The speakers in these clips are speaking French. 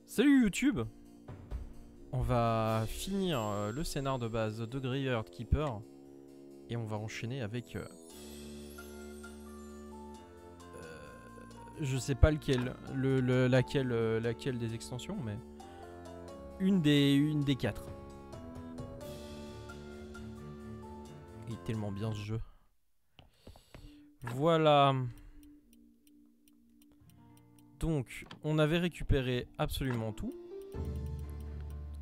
Salut YouTube. On va finir le scénar de base de Graveyard Keeper et on va enchaîner avec je sais pas lequel, laquelle des extensions, mais une des 4. Il est tellement bien ce jeu. Voilà. Donc, on avait récupéré absolument tout.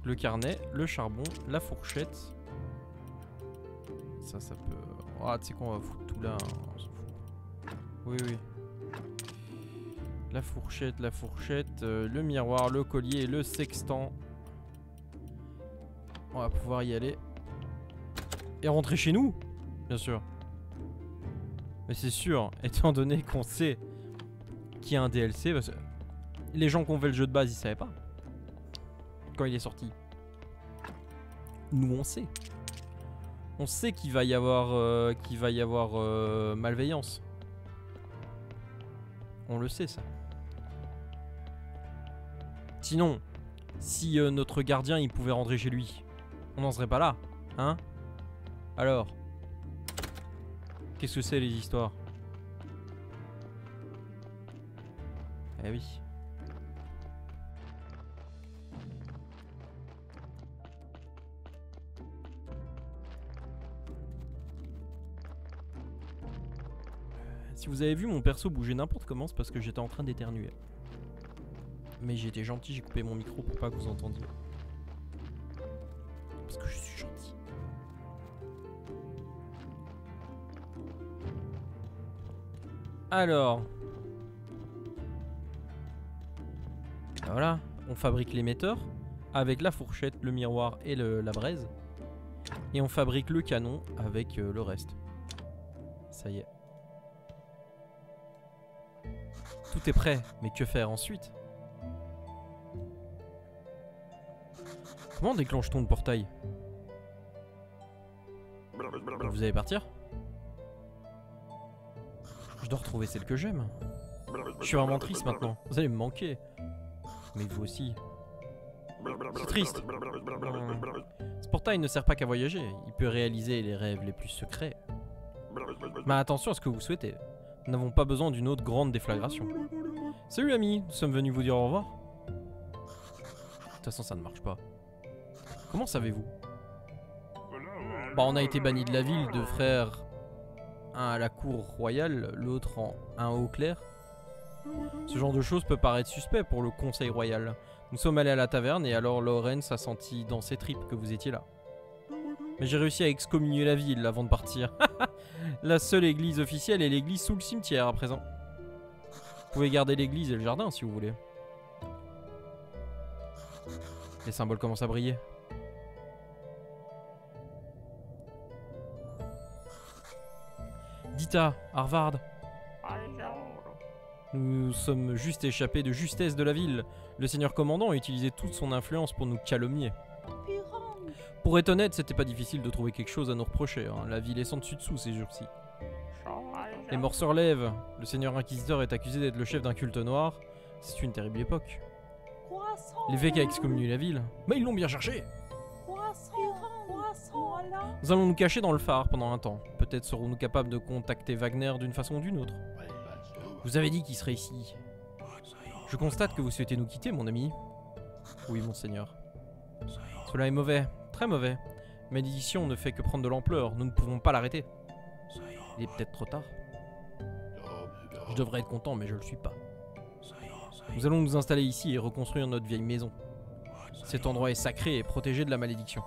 Le carnet, le charbon, la fourchette. Ça peut... Ah, tu sais quoi, on va foutre tout là. Hein, on s'en fout. Oui, oui. La fourchette, le miroir, le collier, le sextant. On va pouvoir y aller. Et rentrer chez nous, bien sûr. Mais c'est sûr, étant donné qu'on sait qu'il y a un DLC, parce que les gens qui ont fait le jeu de base, ils savaient pas. Quand il est sorti. Nous, on sait. On sait qu'il va y avoir, malveillance. On le sait, ça. Sinon, si notre gardien, il pouvait rentrer chez lui, on n'en serait pas là, hein? Alors, qu'est-ce que c'est les histoires? Eh oui. Si vous avez vu mon perso bouger n'importe comment, c'est parce que j'étais en train d'éternuer. Mais j'ai été gentil, j'ai coupé mon micro pour pas que vous entendiez. Parce que je suis gentil. Alors. Voilà, on fabrique l'émetteur avec la fourchette, le miroir et la braise. Et on fabrique le canon avec le reste. Ça y est. Tout est prêt, mais que faire ensuite? Comment déclenche-t-on le portail? Vous allez partir? Je dois retrouver celle que j'aime. Je suis vraiment triste maintenant. Vous allez me manquer. Mais vous aussi. C'est triste. Ce portail ne sert pas qu'à voyager. Il peut réaliser les rêves les plus secrets. Mais attention à ce que vous souhaitez. Nous n'avons pas besoin d'une autre grande déflagration. Salut amis, nous sommes venus vous dire au revoir. De toute façon ça ne marche pas. Comment savez-vous? Bah on a été bannis de la ville, deux frères. Un à la cour royale, l'autre en un haut clerc. Ce genre de choses peut paraître suspect pour le conseil royal. Nous sommes allés à la taverne et alors Laurence a senti dans ses tripes que vous étiez là. Mais j'ai réussi à excommunier la ville avant de partir. La seule église officielle est l'église sous le cimetière à présent. Vous pouvez garder l'église et le jardin si vous voulez. Les symboles commencent à briller. Dita, Harvard. Nous sommes juste échappés de justesse de la ville. Le seigneur commandant a utilisé toute son influence pour nous calomnier. Pour être honnête, c'était pas difficile de trouver quelque chose à nous reprocher. Hein. La ville est sans dessus dessous ces jours-ci. Les morts se relèvent. Le seigneur inquisiteur est accusé d'être le chef d'un culte noir. C'est une terrible époque. L'évêque a excommunié la ville. Mais ils l'ont bien cherché. Nous allons nous cacher dans le phare pendant un temps. Peut-être serons-nous capables de contacter Wagner d'une façon ou d'une autre. Vous avez dit qu'il serait ici. Je constate que vous souhaitez nous quitter, mon ami. Oui, monseigneur. Cela est mauvais, très mauvais. Malédiction ne fait que prendre de l'ampleur. Nous ne pouvons pas l'arrêter. Il est peut-être trop tard. Je devrais être content, mais je ne le suis pas. Nous allons nous installer ici et reconstruire notre vieille maison. Cet endroit est sacré et protégé de la malédiction.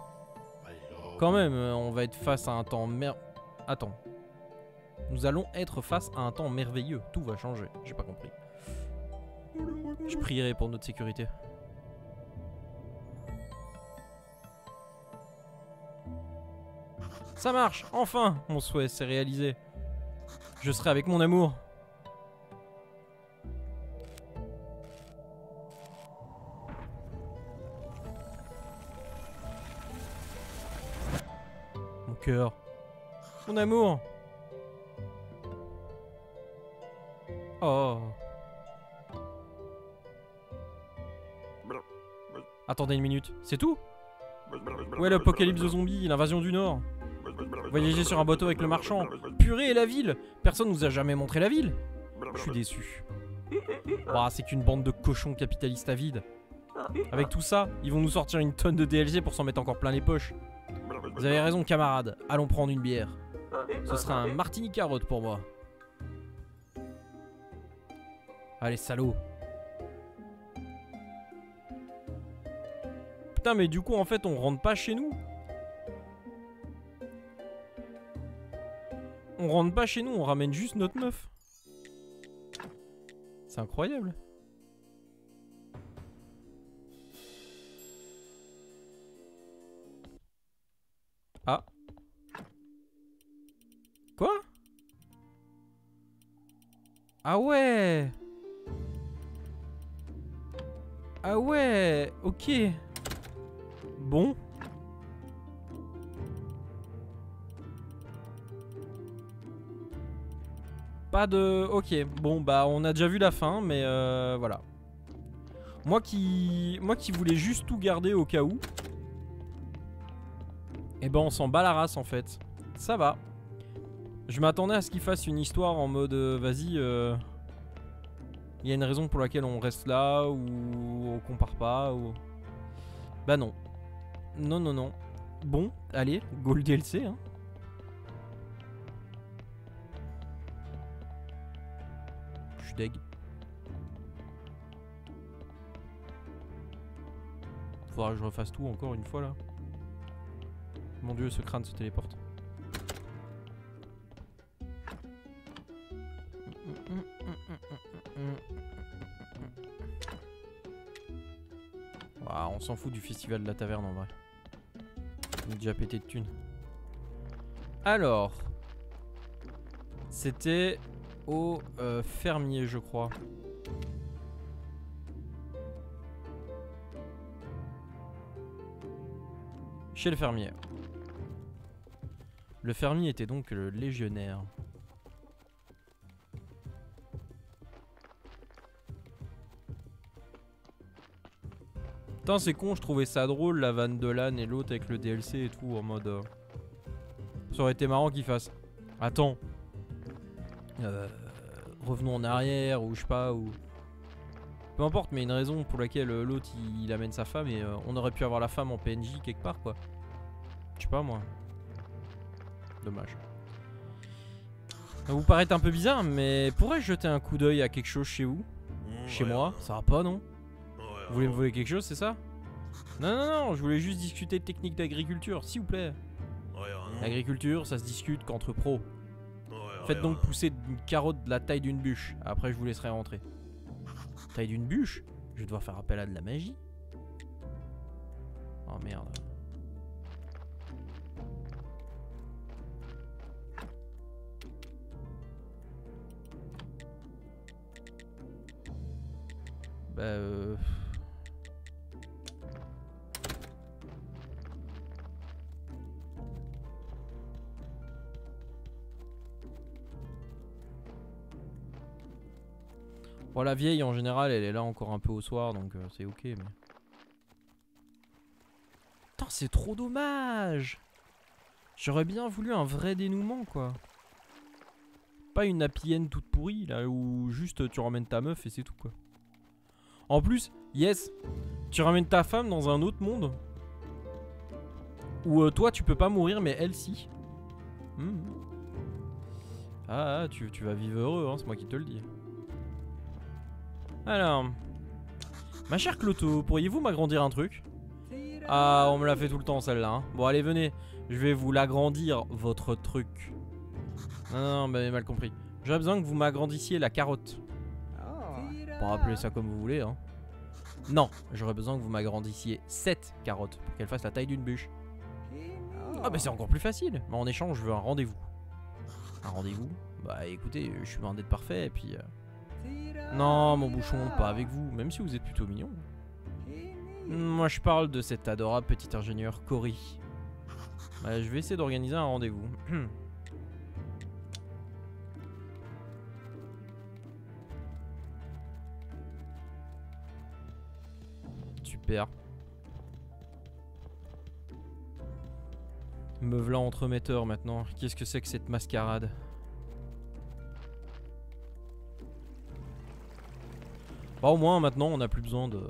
Quand même, on va être face à un temps Attends. Nous allons être face à un temps merveilleux. Tout va changer. J'ai pas compris. Je prierai pour notre sécurité. Ça marche, enfin. Mon souhait s'est réalisé. Je serai avec mon amour. Mon cœur. Mon amour. Oh. Attendez une minute, c'est tout? Ouais, l'apocalypse de zombies, l'invasion du Nord. Voyager sur un bateau avec le marchand. Purée, et la ville. Personne nous a jamais montré la ville. Je suis déçu. Bah, c'est qu'une bande de cochons capitalistes avides. Avec tout ça, ils vont nous sortir une tonne de DLC pour s'en mettre encore plein les poches. Vous avez raison, camarade. Allons prendre une bière. Ce sera un martini carotte pour moi. Allez, salaud. Putain, mais du coup, en fait, on rentre pas chez nous. On rentre pas chez nous, on ramène juste notre meuf. C'est incroyable. Ah. Quoi? Ah ouais. Ah ouais. Ok. Bon. Pas de... Ok. Bon, bah on a déjà vu la fin, mais voilà. Moi qui voulais juste tout garder au cas où. Et ben on s'en bat la race en fait. Ça va. Je m'attendais à ce qu'il fasse une histoire en mode vas-y, il y a une raison pour laquelle on reste là ou on compare pas ou... Bah non. Non non non. Bon, allez, go le DLC hein. Je suis deg. Faudra que je refasse tout encore une fois là. Mon dieu, ce crâne se téléporte. Wow, on s'en fout du festival de la taverne en vrai. On est déjà pété de thunes. Alors, c'était au fermier, je crois. Chez le fermier. Le fermier était donc le légionnaire. Putain, c'est con, je trouvais ça drôle la vanne de l'âne et l'autre avec le DLC et tout en mode. Ça aurait été marrant qu'il fasse. Attends. Revenons en arrière ou je sais pas ou. Peu importe, mais une raison pour laquelle l'autre il amène sa femme et on aurait pu avoir la femme en PNJ quelque part quoi. Je sais pas moi. Dommage. Ça vous paraît un peu bizarre, mais pourrais-je jeter un coup d'œil à quelque chose chez vous? Chez moi? Ça va pas, non? Vous voulez me voler quelque chose, c'est ça? Non, non, non, je voulais juste discuter de technique d'agriculture, s'il vous plaît. L'agriculture, ça se discute qu'entre pros. Faites donc pousser une carotte de la taille d'une bûche. Après, je vous laisserai rentrer. Taille d'une bûche? Je vais devoir faire appel à de la magie. Oh merde. Bah bon, la vieille en général elle est là encore un peu au soir donc c'est ok mais... Putain c'est trop dommage. J'aurais bien voulu un vrai dénouement quoi. Pas une happy end toute pourrie là où juste tu ramènes ta meuf et c'est tout quoi. En plus, yes, tu ramènes ta femme dans un autre monde où toi tu peux pas mourir mais elle si. Ah tu vas vivre heureux hein, c'est moi qui te le dis. Alors, ma chère Cloto, pourriez-vous m'agrandir un truc? Ah, on me l'a fait tout le temps celle-là. Hein. Bon, allez, venez. Je vais vous l'agrandir, votre truc. Non, non, non, mais mal compris. J'aurais besoin que vous m'agrandissiez la carotte. Pour appeler ça comme vous voulez. Hein. Non, j'aurais besoin que vous m'agrandissiez cette carotte pour qu'elle fasse la taille d'une bûche. Ah, bah c'est encore plus facile. Mais en échange, je veux un rendez-vous. Un rendez-vous? Bah écoutez, je suis loin d'être parfait et puis... Non, mon bouchon, pas avec vous, même si vous êtes plutôt mignon. Moi, je parle de cet adorable petit ingénieur Cory. Bah, je vais essayer d'organiser un rendez-vous. Super. Me v'là entremetteur maintenant. Qu'est-ce que c'est que cette mascarade? Bah au moins maintenant on n'a plus besoin de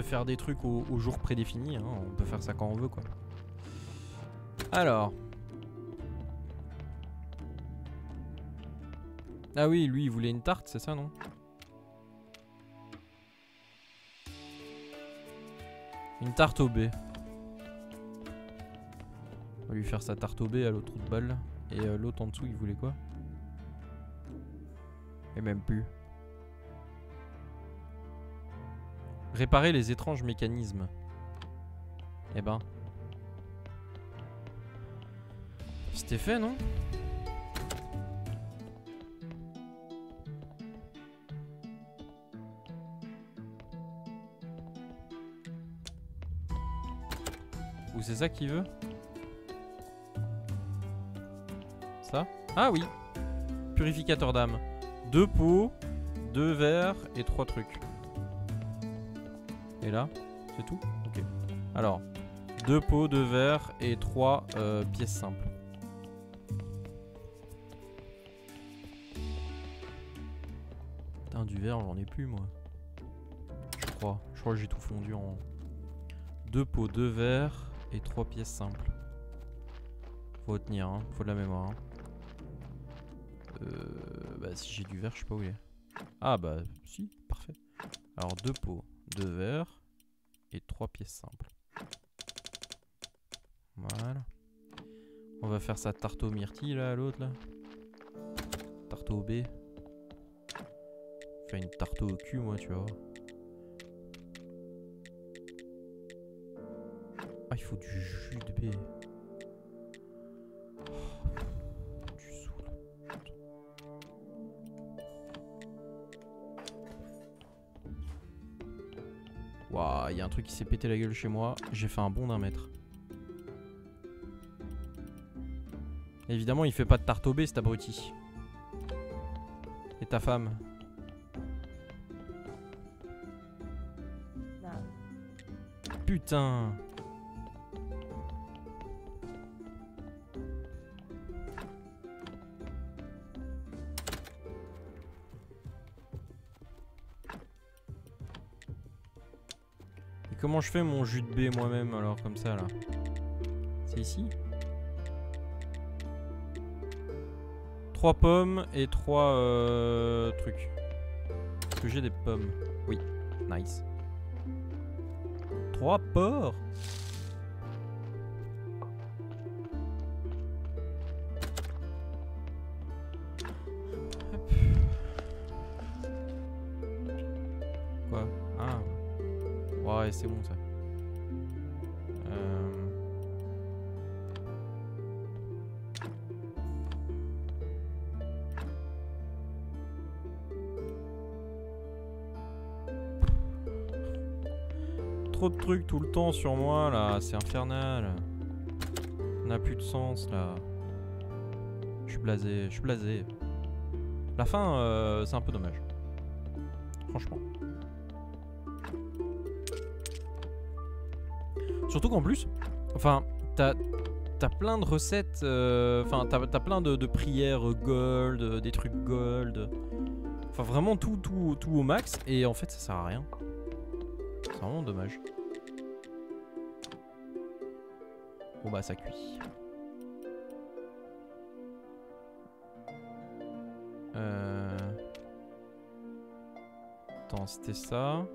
faire des trucs au jour prédéfini, hein. On peut faire ça quand on veut quoi. Alors. Ah oui, lui il voulait une tarte, c'est ça non? Une tarte au B. On va lui faire sa tarte au B à l'autre trou de balle. Et l'autre en dessous il voulait quoi? Et même plus. Réparer les étranges mécanismes. Eh ben. C'était fait non? Ou c'est ça qu'il veut? Ça? Ah oui. Purificateur d'âme. 2 pots, 2 verres et 3 trucs. Et là, c'est tout? Ok. Alors, 2 pots, 2 verres et 3 pièces simples. Putain, du verre, j'en ai plus moi. Je crois que j'ai tout fondu en 2 pots, 2 verres et 3 pièces simples. Faut retenir, hein. Faut de la mémoire. Hein. Bah si j'ai du verre, je sais pas où il est. Ah bah si, parfait. Alors 2 pots, 2 verres et 3 pièces simples. Voilà. On va faire sa tarte aux myrtilles là, à l'autre là. Tarte au B. Faire une tarte au cul moi, tu vois. Ah, il faut du jus de B. Waouh, il y a un truc qui s'est pété la gueule chez moi. J'ai fait un bond d'1 mètre. Évidemment, il fait pas de tarte au B, cet abruti. Et ta femme? Putain. Et comment je fais mon jus de B moi-même alors comme ça là? C'est ici? 3 pommes et 3 trucs. Est-ce que j'ai des pommes? Oui, nice. 3 porcs. Quoi? Ah. Ouais, c'est bon ça. Trop de trucs tout le temps sur moi là, c'est infernal. Ça n'a plus de sens là. Je suis blasé, je suis blasé. La fin, c'est un peu dommage. Franchement. Surtout qu'en plus, enfin, t'as plein de recettes, enfin, t'as plein de prières gold, des trucs gold. Enfin, vraiment tout au max. Et en fait, ça sert à rien. C'est vraiment dommage. Bon bah ça cuit. Attends, c'était ça.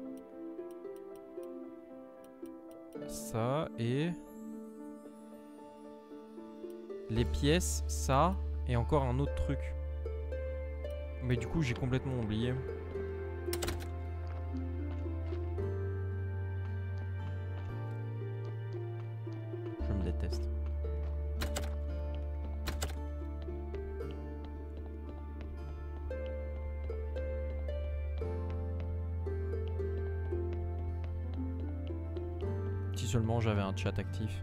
Ça et... les pièces, ça et encore un autre truc. Mais du coup j'ai complètement oublié. Je me déteste. Si seulement j'avais un chat actif.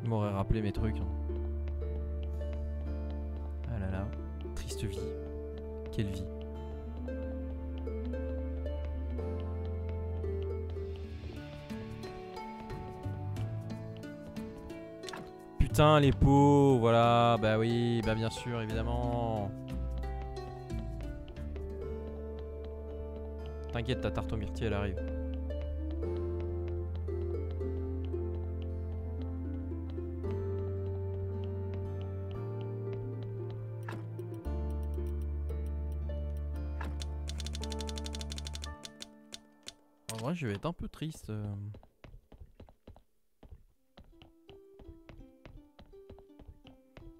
Il m'aurait rappelé mes trucs. Ah là là. Triste vie. Quelle vie. putain, les pots, voilà, bah oui, bah bien sûr, évidemment. T'inquiète, ta tarte aux myrtilles, elle arrive. En vrai, je vais être un peu triste.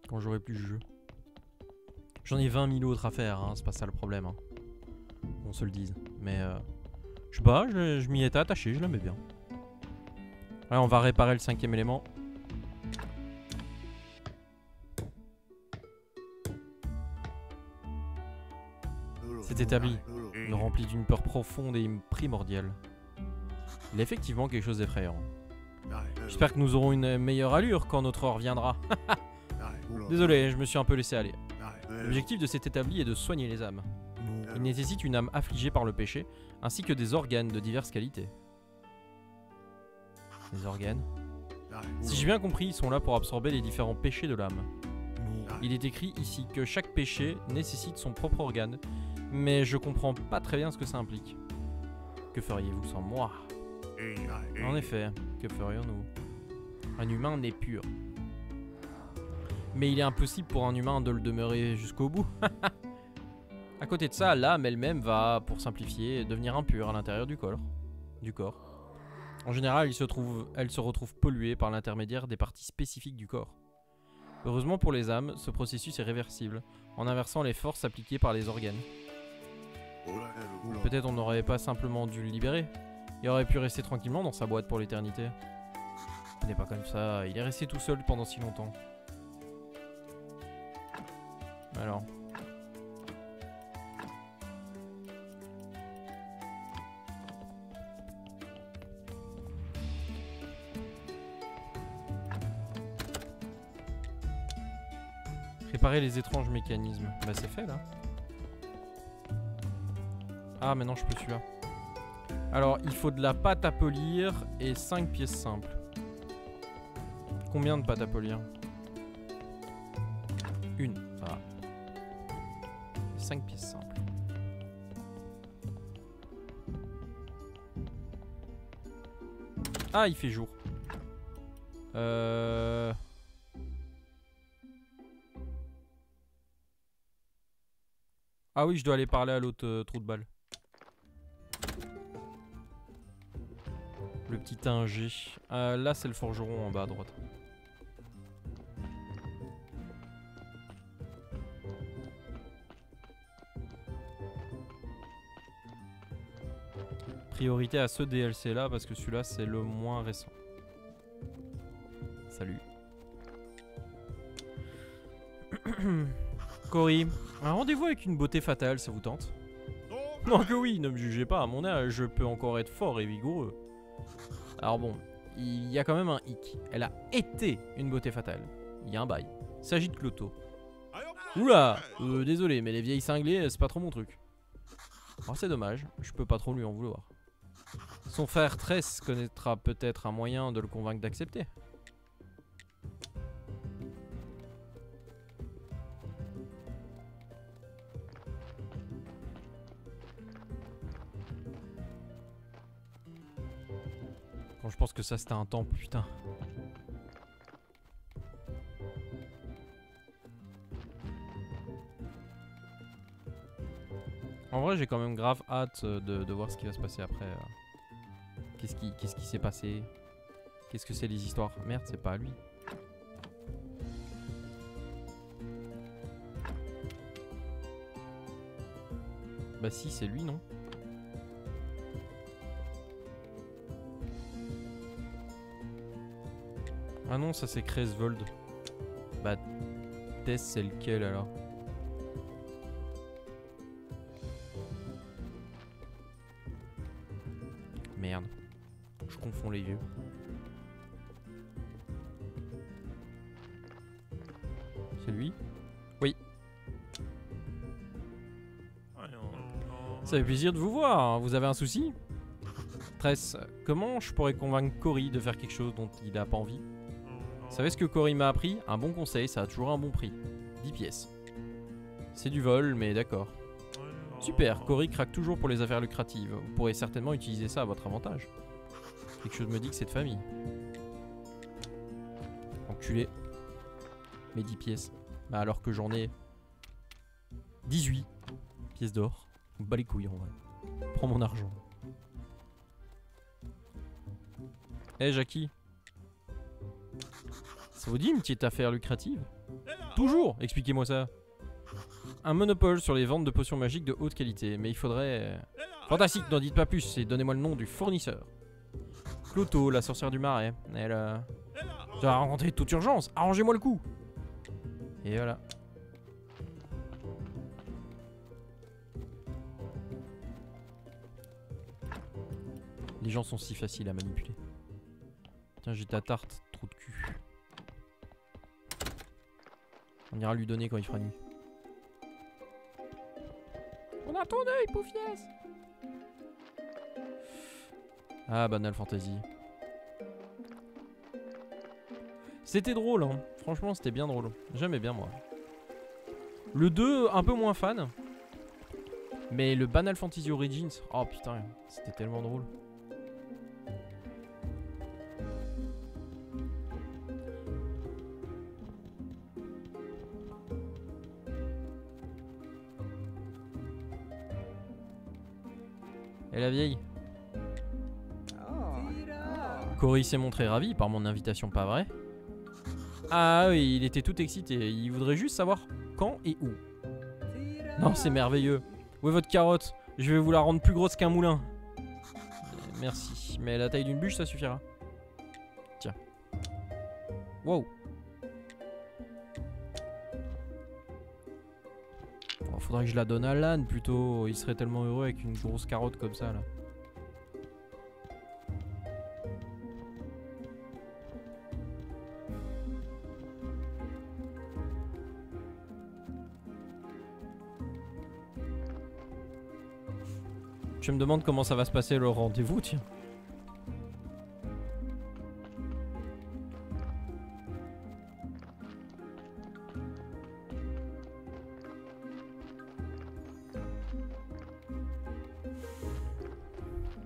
Quand j'aurai plus de jeu. J'en ai 20 000 autres à faire, hein, c'est pas ça le problème. Hein. On se le dise. Mais je sais pas, je m'y étais attaché, je l'aimais bien. Ouais, on va réparer le 5e élément. C'est établi, nous remplit d'une peur profonde et primordiale. Il y a effectivement quelque chose d'effrayant. J'espère que nous aurons une meilleure allure quand notre heure viendra. Désolé, je me suis un peu laissé aller. L'objectif de cet établi est de soigner les âmes. Il nécessite une âme affligée par le péché, ainsi que des organes de diverses qualités. Les organes? Si j'ai bien compris, ils sont là pour absorber les différents péchés de l'âme. Il est écrit ici que chaque péché nécessite son propre organe, mais je comprends pas très bien ce que ça implique. Que feriez-vous sans moi? En effet, que ferions-nous? Un humain n'est pur. Mais il est impossible pour un humain de le demeurer jusqu'au bout. À côté de ça, l'âme elle-même va, pour simplifier, devenir impure à l'intérieur du corps. En général, elle se retrouve polluée par l'intermédiaire des parties spécifiques du corps. Heureusement pour les âmes, ce processus est réversible, en inversant les forces appliquées par les organes. Peut-être on n'aurait pas simplement dû le libérer. Il aurait pu rester tranquillement dans sa boîte pour l'éternité. Ce n'est pas comme ça, il est resté tout seul pendant si longtemps. Alors. Réparer les étranges mécanismes. Bah c'est fait là. Ah maintenant je peux celui-là. Alors il faut de la pâte à polir et 5 pièces simples. Combien de pâte à polir? Une, ça va. 5 pièces simples. Ah il fait jour. Ah oui, je dois aller parler à l'autre trou de balle. Le petit ingé. Là, c'est le forgeron en bas à droite. Priorité à ce DLC là parce que celui-là, c'est le moins récent. Salut. Cory, un rendez-vous avec une beauté fatale, ça vous tente? Non que oui, ne me jugez pas, à mon âge, je peux encore être fort et vigoureux. Alors bon, il y a quand même un hic. Elle a été une beauté fatale. Il y a un bail. Il s'agit de Cloto. Oula, désolé, mais les vieilles cinglées, c'est pas trop mon truc. Oh, c'est dommage, je peux pas trop lui en vouloir. Son frère Tress connaîtra peut-être un moyen de le convaincre d'accepter. Bon, je pense que ça c'était un temple, putain. En vrai, j'ai quand même grave hâte de voir ce qui va se passer après. Qu'est-ce qui s'est passé? Qu'est-ce que c'est les histoires? Merde, c'est pas à lui. Bah si, c'est lui, non? Ah non, ça c'est Kresvold. Bah, Tess, c'est lequel alors? Merde. Je confonds les vieux. C'est lui? Oui. Ça fait plaisir de vous voir. Vous avez un souci? Tress, comment je pourrais convaincre Cory de faire quelque chose dont il n'a pas envie? Vous savez ce que Cory m'a appris? Un bon conseil, ça a toujours un bon prix. 10 pièces. C'est du vol, mais d'accord. Super, Cory craque toujours pour les affaires lucratives. Vous pourrez certainement utiliser ça à votre avantage. Quelque chose me dit que c'est de famille. Enculé. Mes 10 pièces. Bah alors que j'en ai 18 pièces d'or. Bah les couilles en vrai. Prends mon argent. Eh Jackie. Ça vous dit une petite affaire lucrative? Toujours. Expliquez-moi ça. Un monopole sur les ventes de potions magiques de haute qualité. Mais il faudrait... Fantastique, n'en dites pas plus et donnez-moi le nom du fournisseur. Cloto, la sorcière du marais. Elle je dois rencontrer toute urgence. Arrangez-moi le coup. Et voilà. Les gens sont si faciles à manipuler. Tiens, j'ai ta tarte, trou de cul. On ira lui donner quand il fera nuit. On a ton œil, Poufias. Ah, Banal Fantasy. C'était drôle, hein. Franchement, c'était bien drôle. J'aimais bien, moi. Le 2, un peu moins fan. Mais le Banal Fantasy Origins, oh putain, c'était tellement drôle. Et la vieille? Cory s'est montré ravi par mon invitation, pas vrai? Ah oui, il était tout excité. Il voudrait juste savoir quand et où. Non, c'est merveilleux. Où est votre carotte? Je vais vous la rendre plus grosse qu'un moulin. Merci. Mais la taille d'une bûche, ça suffira. Tiens. Wow. Oh, faudrait que je la donne à l'âne plutôt. Il serait tellement heureux avec une grosse carotte comme ça là. Je me demande comment ça va se passer le rendez-vous, tiens.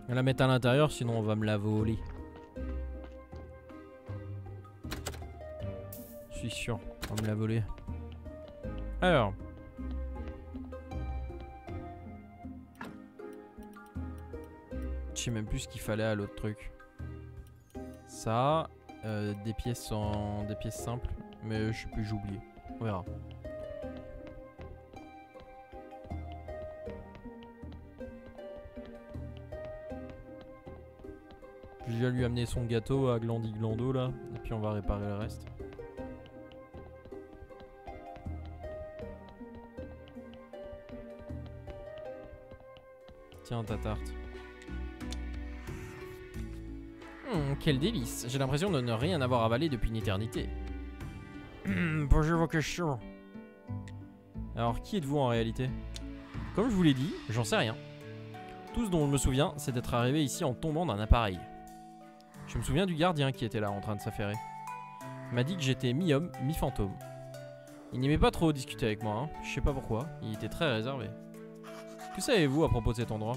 On va la mettre à l'intérieur, sinon on va me la voler. Je suis sûr, on va me la voler. Alors. Je sais même plus ce qu'il fallait à l'autre truc. Ça, des pièces simples, mais je sais plus, j'ai oublié. On verra. Je vais lui amener son gâteau à Glandi Glando là, et puis on va réparer le reste. Tiens ta tarte. Quel délice. J'ai l'impression de ne rien avoir avalé depuis une éternité. Posez vos questions. Alors, qui êtes-vous en réalité? Comme je vous l'ai dit, j'en sais rien. Tout ce dont je me souviens, c'est d'être arrivé ici en tombant d'un appareil. Je me souviens du gardien qui était là en train de s'affairer. Il m'a dit que j'étais mi-homme, mi-fantôme. Il n'aimait pas trop discuter avec moi, hein. Je sais pas pourquoi, il était très réservé. Que savez-vous à propos de cet endroit?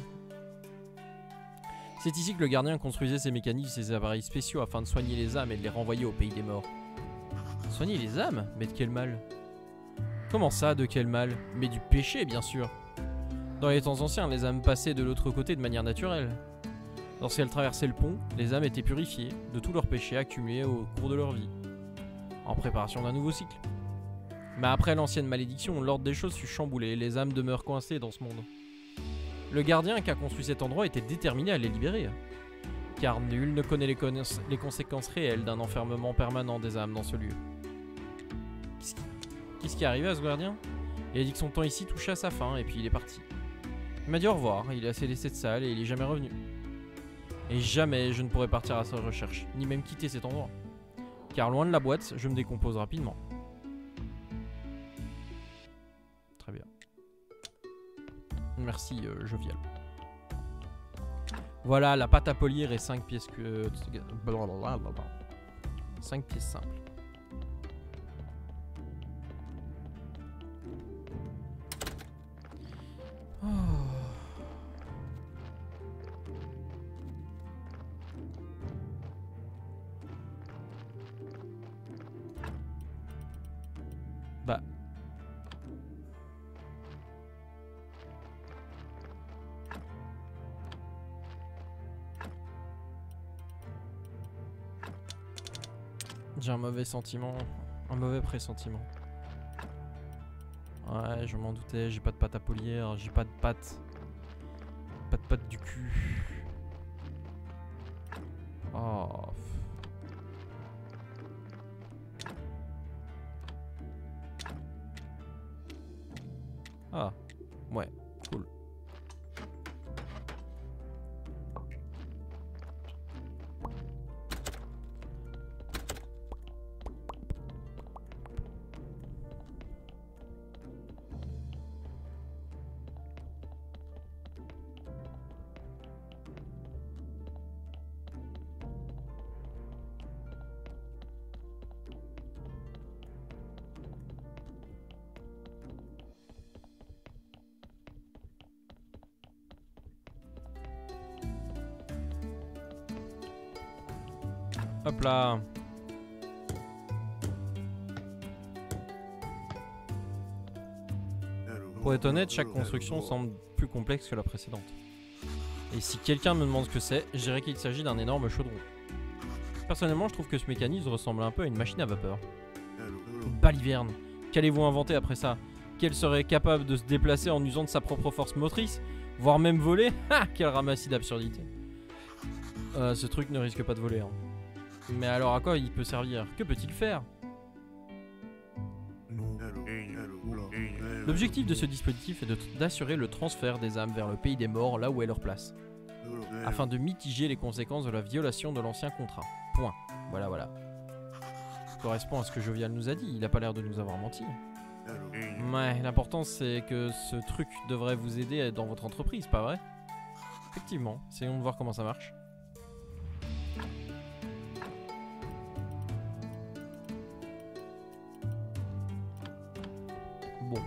C'est ici que le gardien construisait ses mécaniques et ses appareils spéciaux afin de soigner les âmes et de les renvoyer au pays des morts. Soigner les âmes? Mais de quel mal? Comment ça, de quel mal? Mais du péché, bien sûr. Dans les temps anciens, les âmes passaient de l'autre côté de manière naturelle. Lorsqu'elles traversaient le pont, les âmes étaient purifiées de tous leurs péchés accumulés au cours de leur vie, en préparation d'un nouveau cycle. Mais après l'ancienne malédiction, l'ordre des choses fut chamboulé et les âmes demeurent coincées dans ce monde. Le gardien qui a construit cet endroit était déterminé à les libérer, car nul ne connaît les conséquences réelles d'un enfermement permanent des âmes dans ce lieu. Qu'est-ce qui est arrivé à ce gardien? Il a dit que son temps ici touchait à sa fin et puis il est parti. Il m'a dit au revoir, il a laissé cette salle et il est jamais revenu. Et jamais je ne pourrai partir à sa recherche, ni même quitter cet endroit. Car loin de la boîte, je me décompose rapidement. Très bien. Merci, Jovial. Voilà, la pâte à polir et 5 pièces que... 5 pièces simples. J'ai un mauvais sentiment. Un mauvais pressentiment. Ouais, je m'en doutais, j'ai pas de pâte à polir, j'ai pas de pâte. Pas de pâte du cul. Oh. Ah, ouais, cool. Hop là. Pour être honnête, chaque construction semble plus complexe que la précédente. Et si quelqu'un me demande ce que c'est, je dirais qu'il s'agit d'un énorme chaudron. Personnellement, je trouve que ce mécanisme ressemble un peu à une machine à vapeur. Une baliverne. Qu'allez-vous inventer après ça? Qu'elle serait capable de se déplacer en usant de sa propre force motrice? Voire même voler? Ha! Quel ramassis d'absurdité. Ce truc ne risque pas de voler, hein. Mais alors à quoi il peut servir? Que peut-il faire? L'objectif de ce dispositif est d'assurer le transfert des âmes vers le pays des morts, là où est leur place, afin de mitiger les conséquences de la violation de l'ancien contrat. Point. Voilà, voilà. Ça correspond à ce que Jovial nous a dit, il a pas l'air de nous avoir menti. Ouais, l'important c'est que ce truc devrait vous aider dans votre entreprise, pas vrai? Effectivement, essayons de voir comment ça marche. Bon.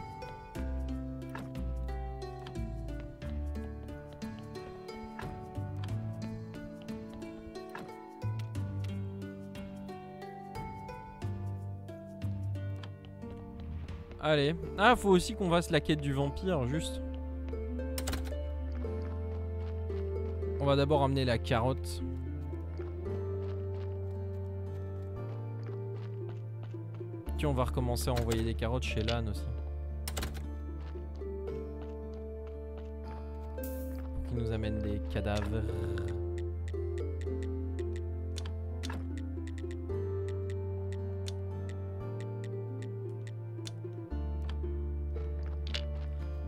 Allez. Ah, faut aussi qu'on fasse la quête du vampire, juste. On va d'abord amener la carotte. Puis on va recommencer à envoyer des carottes chez Lan aussi. Pour qu'il nous amène des cadavres.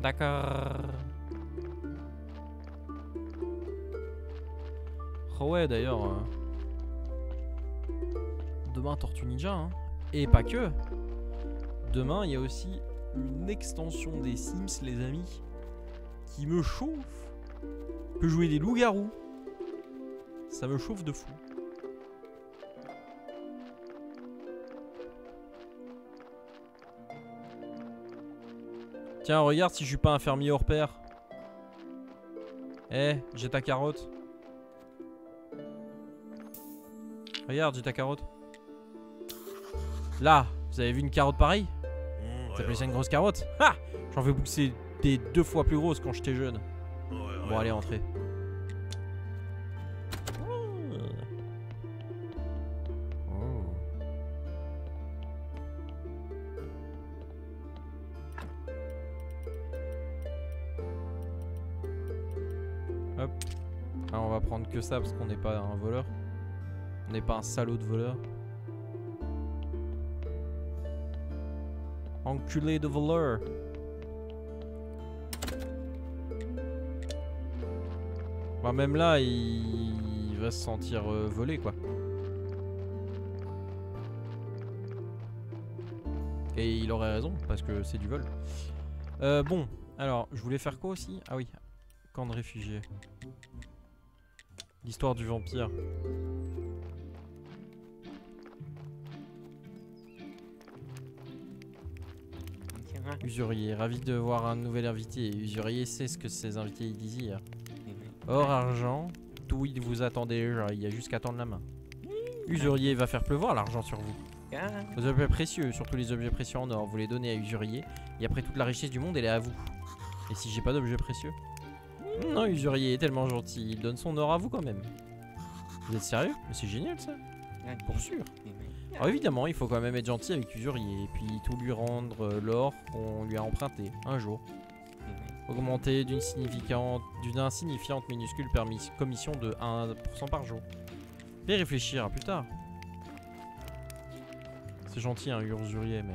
D'accord. Oh ouais, d'ailleurs. Demain, Tortue Ninja, hein. Et pas que. Demain, il y a aussi une extension des Sims, les amis, qui me chauffe. Je peux jouer des loups-garous. Ça me chauffe de fou. Tiens, regarde si je suis pas un fermier hors pair. Eh, j'ai ta carotte. Regarde, j'ai ta carotte. Là, vous avez vu une carotte pareille? Vous appelez ça une grosse carotte? Ha! J'en veux pousser des 2 fois plus grosses quand j'étais jeune. Bon, allez, entrez. Hop. Alors, on va prendre que ça parce qu'on n'est pas un voleur. On n'est pas un salaud de voleur. Enculé de voleur. Bah même là, il va se sentir volé quoi. Et il aurait raison parce que c'est du vol. Bon, alors je voulais faire quoi aussi? Ah oui, camp de réfugiés. L'histoire du vampire. Usurier, ravi de voir un nouvel invité. Usurier sait ce que ses invités y désirent. Or, argent, tout il vous attendez, il y a juste qu'à tendre la main. Usurier va faire pleuvoir l'argent sur vous. Vos objets précieux, surtout les objets précieux en or, vous les donnez à Usurier. Et après toute la richesse du monde, elle est à vous. Et si j'ai pas d'objets précieux? Non, Usurier est tellement gentil, il donne son or à vous quand même. Vous êtes sérieux? Mais c'est génial ça. Pour sûr. Alors évidemment, il faut quand même être gentil avec l'usurier. Et puis tout lui rendre l'or qu'on lui a emprunté un jour. Augmenter d'une insignifiante minuscule commission de 1% par jour. Et réfléchir à plus tard. C'est gentil un usurier, mais...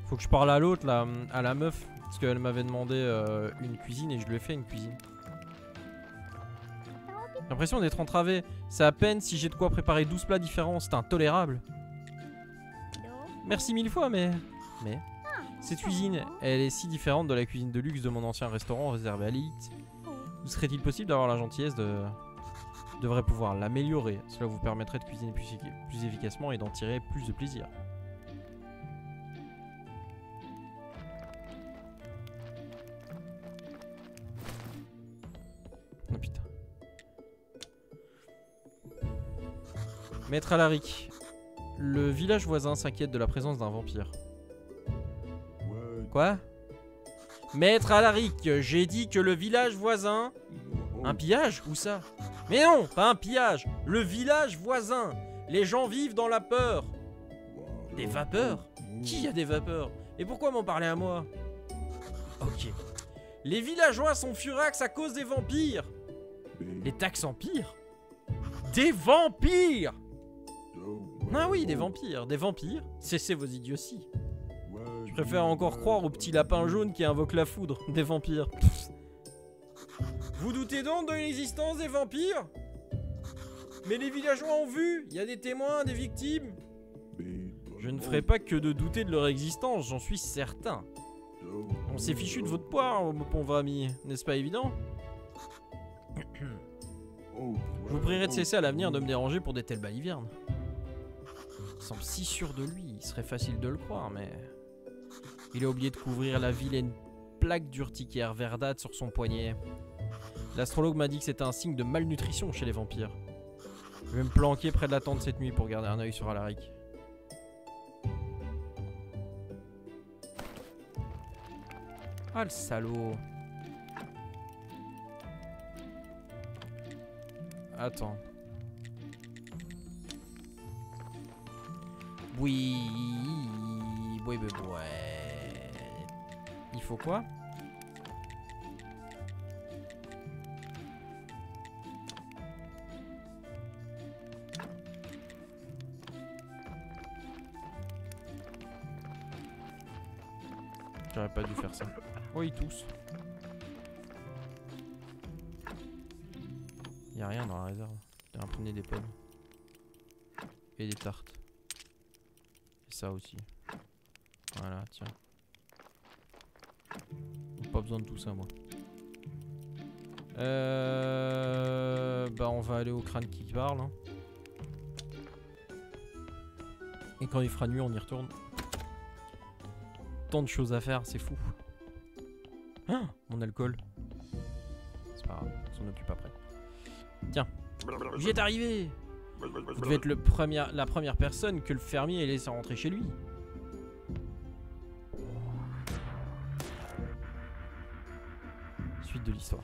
Faut que je parle à l'autre, là, à la meuf. Parce qu'elle m'avait demandé une cuisine et je lui ai fait une cuisine. J'ai l'impression d'être entravé. C'est à peine si j'ai de quoi préparer 12 plats différents. C'est intolérable. Merci mille fois, mais... Cette cuisine, elle est si différente de la cuisine de luxe de mon ancien restaurant réservé à l'élite. Vous serait-il possible d'avoir la gentillesse de... devrait pouvoir l'améliorer. Cela vous permettrait de cuisiner plus efficacement et d'en tirer plus de plaisir. Oh putain. Maître Alaric. Le village voisin s'inquiète de la présence d'un vampire. Quoi? Maître Alaric, j'ai dit que le village voisin... Un pillage? Où ça? Mais non, pas un pillage. Le village voisin. Les gens vivent dans la peur. Des vapeurs? Qui a des vapeurs? Et pourquoi m'en parler à moi? Ok. Les villageois sont furax à cause des vampires. Les taxes empires? Des vampires! Ah oui, des vampires. Des vampires? Cessez vos idioties. Je préfère encore croire au petit lapin jaune qui invoque la foudre. Des vampires. Vous doutez donc de l'existence des vampires? Mais les villageois ont vu. Il y a des témoins, des victimes. Je ne ferai pas que de douter de leur existence, j'en suis certain. On s'est fichu de votre poire, mon pauvre ami. N'est-ce pas évident? Je vous prierai de cesser à l'avenir de me déranger pour des telles balivernes. Il semble si sûr de lui, il serait facile de le croire, mais... Il a oublié de couvrir la vilaine plaque d'urticaire verdâtre sur son poignet. L'astrologue m'a dit que c'était un signe de malnutrition chez les vampires. Je vais me planquer près de la tente cette nuit pour garder un œil sur Alaric. Ah le salaud. Attends. Oui. Oui, mais ouais. Il faut quoi? J'aurais pas dû faire ça. Oh, ils toussent. Y'a rien dans la réserve. J'ai imprégné des pommes. Et des tartes. Et ça aussi. Voilà, tiens. Pas besoin de tout ça, moi. Bah, on va aller au crâne qui parle. Hein. Et quand il fera nuit, on y retourne. Tant de choses à faire, c'est fou. Ah, mon alcool. C'est pas grave, on s'en occupe après. Tiens, j'y est arrivé. Vous devez être la première personne que le fermier ait laissé rentrer chez lui. Suite de l'histoire.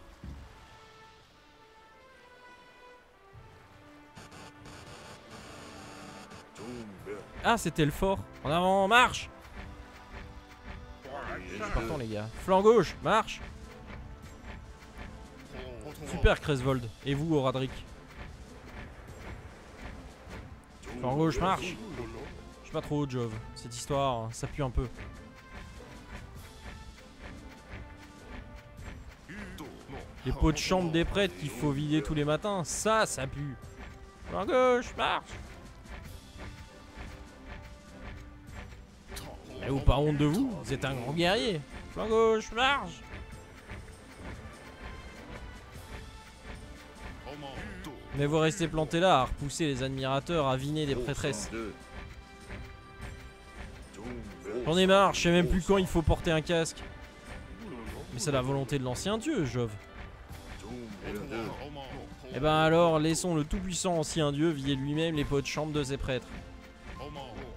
Ah, c'était le fort. En avant, marche. Je suis partant, les gars. Flanc gauche, marche. Super, Cresvold. Et vous, Oradric? Flanc gauche, marche. Je suis pas trop Jove. Cette histoire, ça pue un peu. Les pots de chambre des prêtres qu'il faut vider tous les matins, ça pue. Flanc gauche, marche. Avez-vous pas honte de vous? Vous êtes un grand guerrier. Flanc gauche, marche. Mais vous restez planté là à repousser les admirateurs avinés des prêtresses. J'en ai marre, je sais même plus quand il faut porter un casque. Mais c'est la volonté de l'ancien dieu, Jove. Eh ben alors, laissons le tout-puissant ancien dieu vider lui-même les pots de chambre de ses prêtres.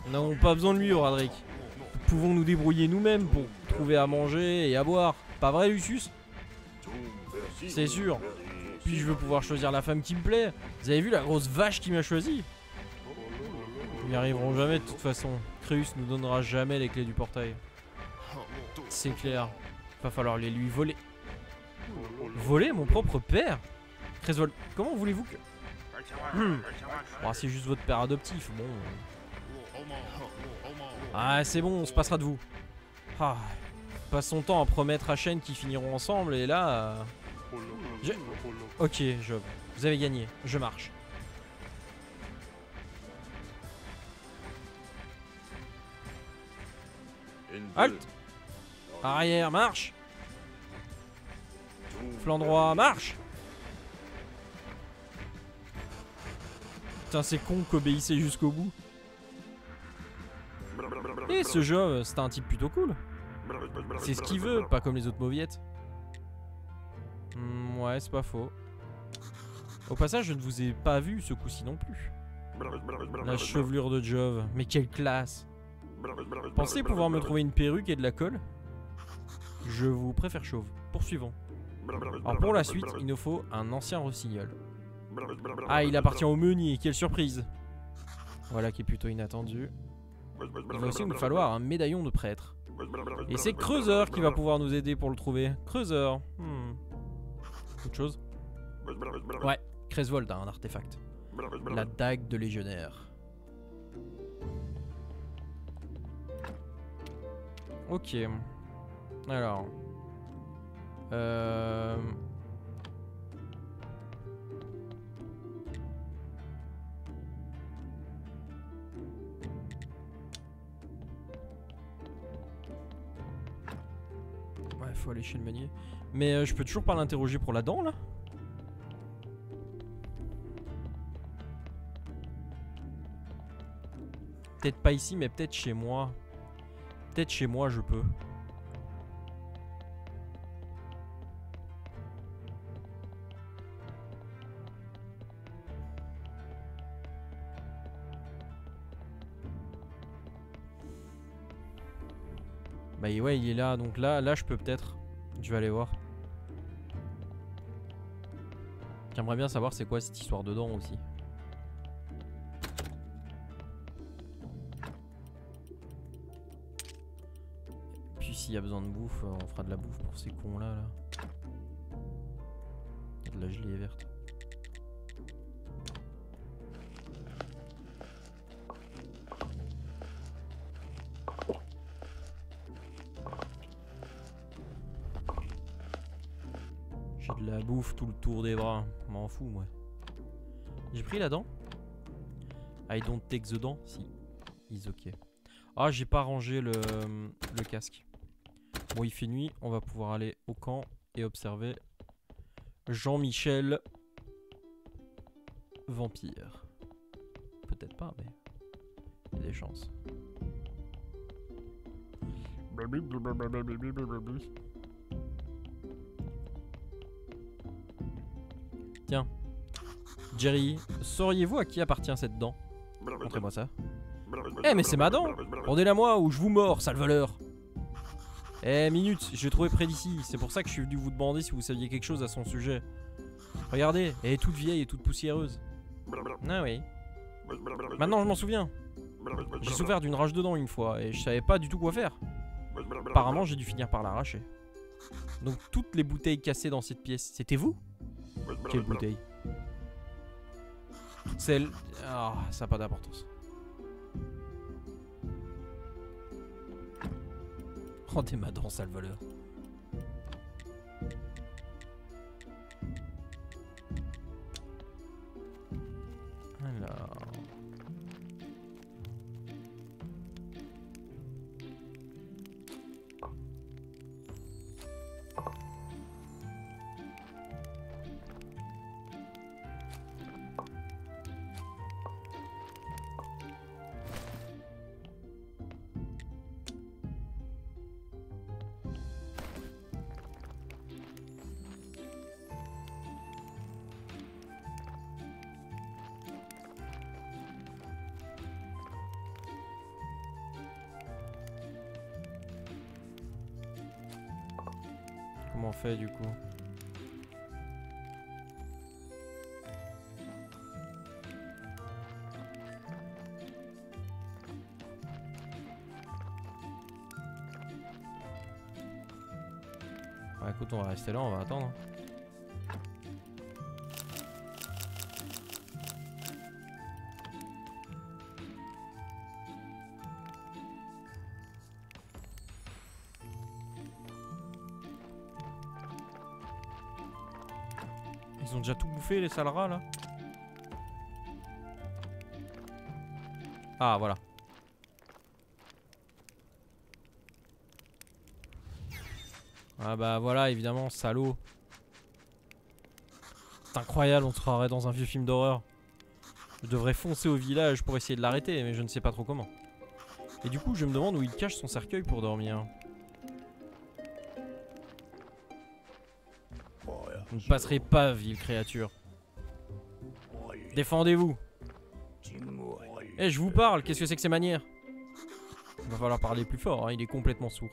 Nous n'avons pas besoin de lui, Oradric. Nous pouvons nous débrouiller nous-mêmes pour trouver à manger et à boire. Pas vrai, Lucius? C'est sûr. Puis je veux pouvoir choisir la femme qui me plaît. Vous avez vu la grosse vache qui m'a choisi? Ils n'y arriveront jamais de toute façon. Créus nous donnera jamais les clés du portail. C'est clair. Va falloir les lui voler. Voler mon propre père? Creswell, comment voulez-vous que... Bon, c'est juste votre père adoptif, bon... Ah, c'est bon, on se passera de vous. Ah, passe son temps à promettre à Shen qu'ils finiront ensemble et là... Ok, Job, vous avez gagné, je marche. Halt! Arrière, marche! Flanc droit, marche! Putain, c'est con qu'obéissez jusqu'au bout. Et ce jeu, c'est un type plutôt cool. C'est ce qu'il veut, pas comme les autres mauviettes. Ouais, c'est pas faux. Au passage, je ne vous ai pas vu ce coup-ci non plus. La chevelure de Jove, mais quelle classe! Pensez pouvoir me trouver une perruque et de la colle? Je vous préfère chauve. Poursuivons. Alors pour la suite, il nous faut un ancien rossignol. Ah, il appartient au meunier, quelle surprise! Voilà qui est plutôt inattendu. Il va aussi nous falloir un médaillon de prêtre. Et c'est Creuseur qui va pouvoir nous aider pour le trouver. Creuseur. Autre chose? Ouais, Creswold a un artefact. La dague de légionnaire. Ok. Alors. Ouais, faut aller chez le meunier. Mais je peux toujours pas l'interroger pour la dent là? Peut-être pas ici, mais peut-être chez moi. Peut-être chez moi je peux. Bah ouais, il est là, donc là je peux peut-être. Je vais aller voir. J'aimerais bien savoir c'est quoi cette histoire dedans aussi. Puis s'il y a besoin de bouffe, on fera de la bouffe pour ces cons là. Il y a de la gelée verte. J'ai de la bouffe tout le tour des bras. M'en fous moi. J'ai pris la dent. I don't take the dent. Si. Is ok. Ah, j'ai pas rangé le casque. Bon, il fait nuit. On va pouvoir aller au camp et observer Jean-Michel Vampire. Peut-être pas, mais il y a des chances. Tiens. Jerry, sauriez-vous à qui appartient cette dent? Montrez-moi ça. Eh mais c'est ma dent! Rendez-la moi ou je vous mords, sale voleur! Eh minute, je l'ai trouvée près d'ici, c'est pour ça que je suis venu vous demander si vous saviez quelque chose à son sujet. Regardez, elle est toute vieille et toute poussiéreuse. Ah oui. Maintenant je m'en souviens. J'ai souffert d'une rage de dents une fois et je savais pas du tout quoi faire. Apparemment j'ai dû finir par l'arracher. Donc toutes les bouteilles cassées dans cette pièce, c'était vous? Quelle bouteille? Celle... Ah, ça n'a pas d'importance. Rendez ma dent, sale voleur. Alors... Comment on fait du coup? Bah écoute, on va rester là, on va attendre. Ils ont déjà tout bouffé les sales rats là. Ah voilà. Ah bah voilà, évidemment, salaud. C'est incroyable, on se croirait dans un vieux film d'horreur. Je devrais foncer au village pour essayer de l'arrêter, mais je ne sais pas trop comment. Et du coup, je me demande où il cache son cercueil pour dormir. Vous ne passerez pas, ville créature. Défendez-vous. Eh, je vous parle, qu'est-ce que c'est que ces manières? Il va falloir parler plus fort, hein, il est complètement sourd.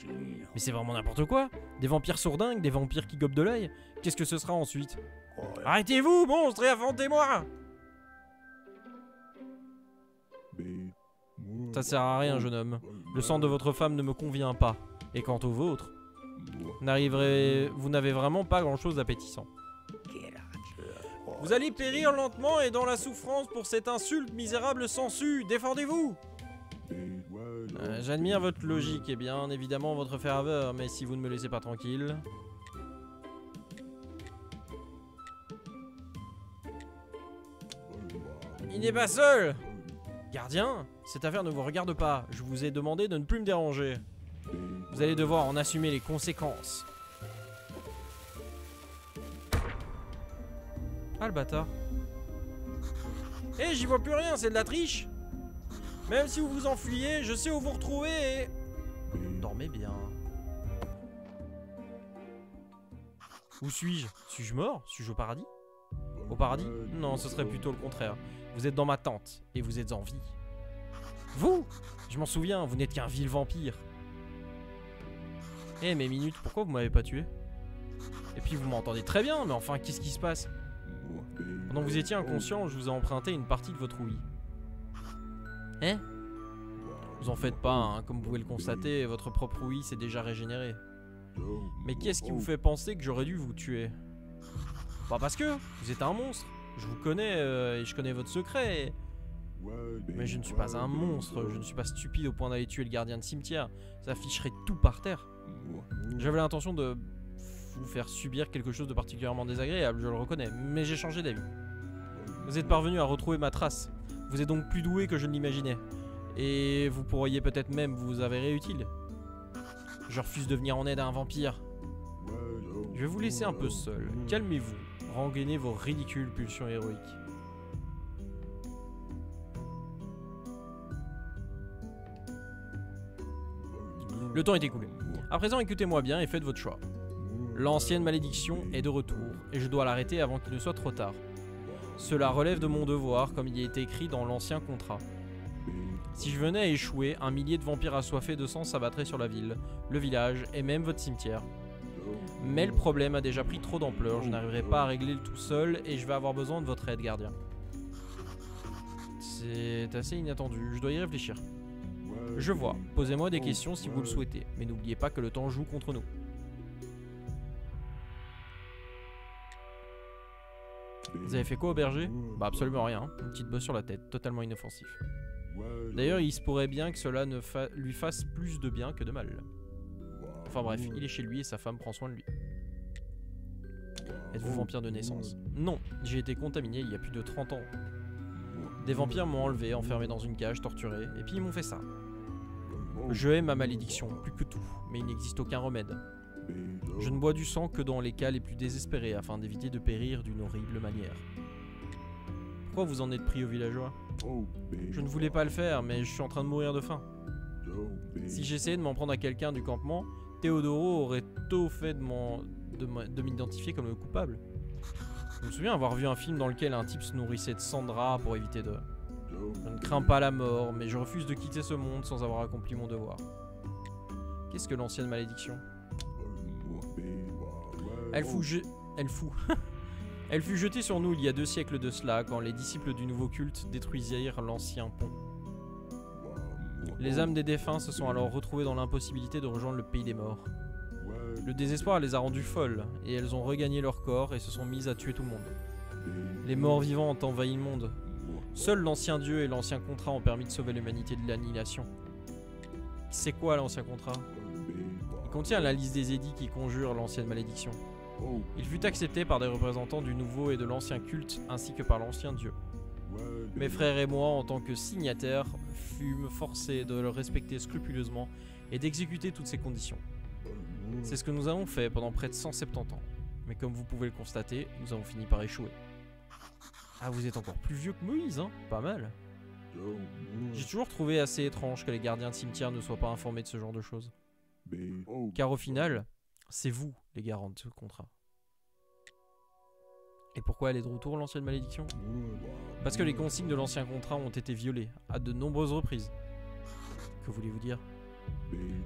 Mais c'est vraiment n'importe quoi. Des vampires sourdingues, des vampires qui gobent de l'œil. Qu'est-ce que ce sera ensuite? Arrêtez-vous, monstre, et affrontez-moi! Ça sert à rien, jeune homme. Le sang de votre femme ne me convient pas. Et quant au vôtre, vous n'avez vraiment pas grand-chose d'appétissant. Vous allez périr lentement et dans la souffrance pour cette insulte misérable sangsue. Défendez-vous! J'admire votre logique et bien évidemment votre ferveur, mais si vous ne me laissez pas tranquille... Il n'est pas seul! Gardien, cette affaire ne vous regarde pas. Je vous ai demandé de ne plus me déranger. Vous allez devoir en assumer les conséquences. Ah le bâtard. Eh, j'y vois plus rien, c'est de la triche. Même si vous vous enfuyez, je sais où vous retrouver et... Dormez bien. Où suis-je? Suis-je mort? Suis-je au paradis? Au paradis? Non, ce serait plutôt le contraire. Vous êtes dans ma tente, et vous êtes en vie. Vous? Je m'en souviens, vous n'êtes qu'un vil vampire. Eh, mes minutes, pourquoi vous m'avez pas tué? Et puis vous m'entendez très bien, mais enfin, qu'est-ce qui se passe? Pendant que vous étiez inconscient, je vous ai emprunté une partie de votre ouïe. Hein? Vous en faites pas, hein, comme vous pouvez le constater, votre propre ouïe s'est déjà régénérée. Mais qu'est-ce qui vous fait penser que j'aurais dû vous tuer? Bah parce que vous êtes un monstre. Je vous connais et je connais votre secret. Mais je ne suis pas un monstre, je ne suis pas stupide au point d'aller tuer le gardien de cimetière. Ça afficherait tout par terre. J'avais l'intention de vous faire subir quelque chose de particulièrement désagréable, je le reconnais, mais j'ai changé d'avis. Vous êtes parvenu à retrouver ma trace. Vous êtes donc plus doué que je ne l'imaginais. Et vous pourriez peut-être même vous avérer utile. Je refuse de venir en aide à un vampire. Je vais vous laisser un peu seul. Calmez-vous. Rengainez vos ridicules pulsions héroïques. Le temps est écoulé. À présent, écoutez-moi bien et faites votre choix. L'ancienne malédiction est de retour, et je dois l'arrêter avant qu'il ne soit trop tard. Cela relève de mon devoir, comme il y a été écrit dans l'ancien contrat. Si je venais à échouer, un millier de vampires assoiffés de sang s'abattraient sur la ville, le village et même votre cimetière. Mais le problème a déjà pris trop d'ampleur, je n'arriverai pas à régler le tout seul et je vais avoir besoin de votre aide, gardien. C'est assez inattendu, je dois y réfléchir. Je vois, posez-moi des questions si vous le souhaitez, mais n'oubliez pas que le temps joue contre nous. Vous avez fait quoi au berger? Bah absolument rien, une petite bosse sur la tête, totalement inoffensif. D'ailleurs, il se pourrait bien que cela ne lui fasse plus de bien que de mal. Enfin bref, il est chez lui et sa femme prend soin de lui. Êtes-vous vampire de naissance? Non, j'ai été contaminé il y a plus de 30 ans. Des vampires m'ont enlevé, enfermé dans une cage, torturé, et puis ils m'ont fait ça. Je hais ma malédiction, plus que tout, mais il n'existe aucun remède. Je ne bois du sang que dans les cas les plus désespérés, afin d'éviter de périr d'une horrible manière. Pourquoi vous en êtes pris aux villageois? Je ne voulais pas le faire, mais je suis en train de mourir de faim. Si j'essayais de m'en prendre à quelqu'un du campement, Théodoro aurait tôt fait de m'identifier comme le coupable. Je me souviens avoir vu un film dans lequel un type se nourrissait de Sandra pour éviter de... Je ne crains pas la mort, mais je refuse de quitter ce monde sans avoir accompli mon devoir. Qu'est-ce que l'ancienne malédiction? Elle fut jetée sur nous il y a 2 siècles de cela, quand les disciples du nouveau culte détruisirent l'ancien pont. Les âmes des défunts se sont alors retrouvées dans l'impossibilité de rejoindre le pays des morts. Le désespoir les a rendues folles, et elles ont regagné leur corps et se sont mises à tuer tout le monde. Les morts vivants ont envahi le monde. Seul l'ancien dieu et l'ancien contrat ont permis de sauver l'humanité de l'annihilation. C'est quoi l'ancien contrat? Il contient la liste des édits qui conjurent l'ancienne malédiction. Il fut accepté par des représentants du nouveau et de l'ancien culte, ainsi que par l'ancien dieu. Mes frères et moi, en tant que signataires, fûmes forcés de le respecter scrupuleusement et d'exécuter toutes ses conditions. C'est ce que nous avons fait pendant près de 170 ans. Mais comme vous pouvez le constater, nous avons fini par échouer. Ah, vous êtes encore plus vieux que Moïse, hein? Pas mal. J'ai toujours trouvé assez étrange que les gardiens de cimetière ne soient pas informés de ce genre de choses. Car au final, c'est vous les garants de ce contrat. Et pourquoi elle est de retour, l'ancienne malédiction? Parce que les consignes de l'ancien contrat ont été violées, à de nombreuses reprises. Que voulez-vous dire?